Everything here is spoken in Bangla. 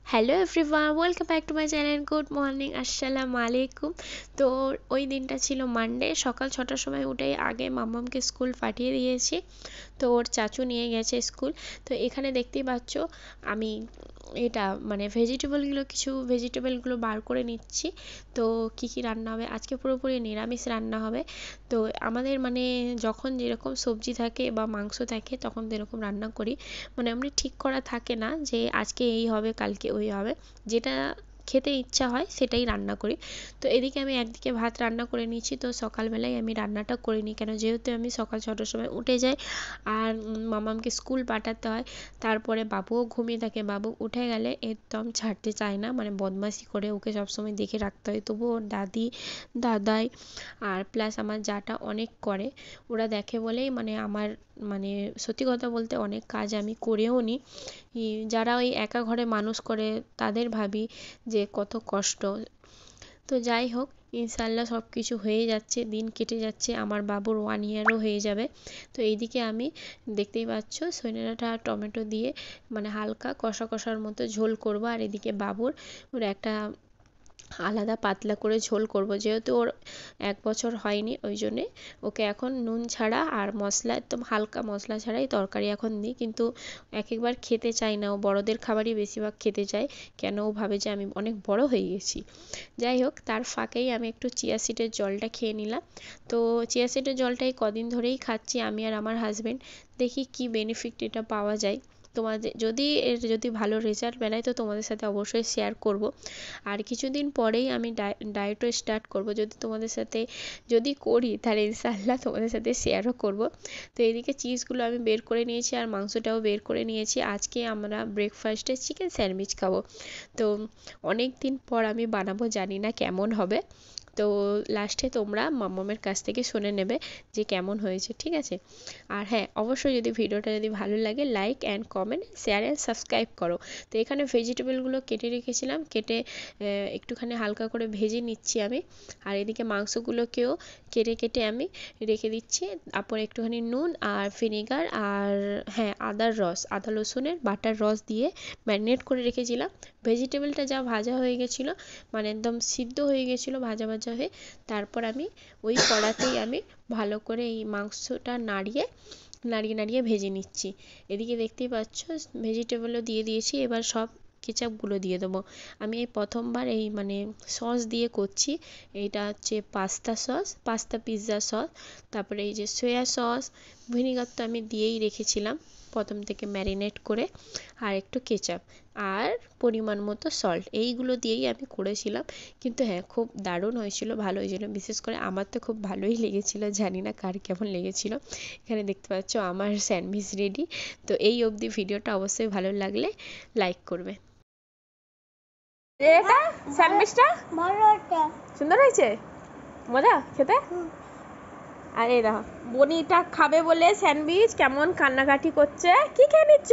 Hello everyone, welcome back to my channel. Good morning, আসসালামু আলাইকুম। তো ওই দিনটা ছিল মানডে। সকাল 6টার সময় উঠেই আগে মাম্মামকে স্কুল পাঠিয়ে দিয়েছি। তো ওর চাচু নিয়ে গেছে স্কুল। তো এখানে দেখতেই পাচ্ছ আমি এটা মানে কিছু ভেজিটেবলগুলো বার করে নিচ্ছি। তো কি কি রান্না হবে আজকে, পুরোপুরি নিরামিষ রান্না হবে। তো আমাদের মানে যখন যেরকম সবজি থাকে বা মাংস থাকে তখন যেরকম রান্না করি, মানে এমনি ঠিক করা থাকে না যে আজকে এই হবে কালকে ওই হবে, যেটা খেতে ইচ্ছা হয় সেটাই রান্না করি। তো এদিকে আমি একদিকে ভাত রান্না করে নিয়েছি। তো সকালবেলায় আমি রান্নাটা করে নিই, কেন যেহেতু আমি সকাল 6টার সময় উঠে যাই আর মামামকে স্কুল পাঠাতে হয়। তারপরে বাবুও ঘুমিয়ে থাকে, বাবু উঠে গেলে একদম ছাড়তে চায় না, মানে বদমাইশি করে, ওকে সবসময় দেখে রাখতে হয়। তবুও ওর দাদি দাদাই আর প্লাস আমার যাটা অনেক করে, ওরা দেখে বলেই মানে আমার মানে সত্যি কথা বলতে অনেক কাজ আমি করেও নিই। যারা ওই একা ঘরে মানুষ করে তাদের ভাবি যে কত কষ্ট। তো যাই হোক, ইনশাল্লাহ সব কিছু হয়ে যাচ্ছে, দিন কেটে যাচ্ছে, আমার বাবুর 1 ইয়ারও হয়ে যাবে। তো এইদিকে আমি দেখতেই পাচ্ছ সজনে ডাঁটা আর টমেটো দিয়ে মানে হালকা কষা কষার মতো ঝোল করব। আর এদিকে বাবুর ওর একটা আলাদা পাতলা করে ঝোল করব, যেহেতু ওর 1 বছর হয়নি, ওই জন্যে ওকে এখন নুন ছাড়া আর মশলা একদম হালকা মশলা ছাড়াই তরকারি এখন দিই। কিন্তু এক একবার খেতে চায় না, ও বড়দের খাবারই বেশিরভাগ খেতে চায়, কেন ও ভাবে যে আমি অনেক বড় হয়ে গেছি। যাই হোক, তার ফাঁকেই আমি একটু চিয়া সিডের জলটা খেয়ে নিলাম। তো চিয়া সিডের জলটাই কদিন ধরেই খাচ্ছি আমি আর আমার হাজব্যান্ড। দেখি কি বেনিফিট এটা পাওয়া যায়। তোমাদের যদি ভালো রেজাল্ট বেরায় তো তোমাদের সাথে অবশ্যই শেয়ার করব। আর কিছুদিন পরেই আমি ডায়েটও স্টার্ট করব, যদি করি তাহলে ইনশাআল্লাহ তোমাদের সাথে শেয়ারও করব। তো এদিকে চিজগুলো আমি বের করে নিয়েছি আর মাংসটাও বের করে নিয়েছি। আজকে আমরা ব্রেকফাস্টে চিকেন স্যান্ডউইচ খাবো। তো অনেক দিন পর আমি বানাবো, জানি না কেমন হবে। তো লাস্টে তোমরা মাম্মামের কাছ থেকে শুনে নেবে যে কেমন হয়েছে, ঠিক আছে? আর হ্যাঁ, অবশ্যই ভিডিওটা যদি ভালো লাগে like and comment share and subscribe করো। তো এখানে ভেজিটেবলগুলো কেটে রেখেছিলাম, কেটে একটুখানি হালকা করে ভেজে নিচ্ছি আমি। আর এদিকে মাংসগুলোকেও কেটে কেটে আমি রেখে দিচ্ছি। তারপর একটুখানি নুন আর ভিনেগার আর হ্যাঁ আদা রসুনের বাটার রস দিয়ে ম্যারিনেট করে রেখেছিলাম। ভেজিটেবলটা যা ভাজা হয়ে গেছিলো, মানে একদম সিদ্ধ হয়ে গেছিলো ভাজা ভাজা হয়ে, তারপর আমি ওই কড়াতেই আমি ভালো করে এই মাংসটা নাড়িয়ে নাড়িয়ে নাড়িয়ে ভেজে নিচ্ছি। এদিকে দেখতেই পাচ্ছ ভেজিটেবলও দিয়ে দিয়েছি, এবার সব কেচাপগুলো দিয়ে দেবো। আমি এই প্রথমবার এই মানে সস দিয়ে করছি। এইটা হচ্ছে পাস্তা পিৎজা সস, তারপরে এই যে সয়া সস, ভিনিগার তো আমি দিয়েই রেখেছিলাম প্রথম থেকে ম্যারিনেট করে, আর একটু কেচাপ আর পরিমাণ মতো সল্ট, এইগুলো দিয়েই আমি করেছিলাম। কিন্তু হ্যাঁ, খুব দারুণ হয়েছিল, ভালো হয়েছিল, বিশেষ করে আমার তো খুব ভালোই লেগেছিলো, জানি না কার কেমন লেগেছিলো। এখানে দেখতে পাচ্ছ আমার স্যান্ডউইচ রেডি। তো এই অবধি ভিডিওটা অবশ্যই ভালো লাগলে লাইক করবে। এটা স্যান্ডউইচটা সুন্দর হয়েছে, মজা খেতে। আর এই দেখো বনিটা খাবে বলে স্যান্ডউইচ কেমন কান্নাকাটি করছে। কি খেয়ে নিচ্ছ?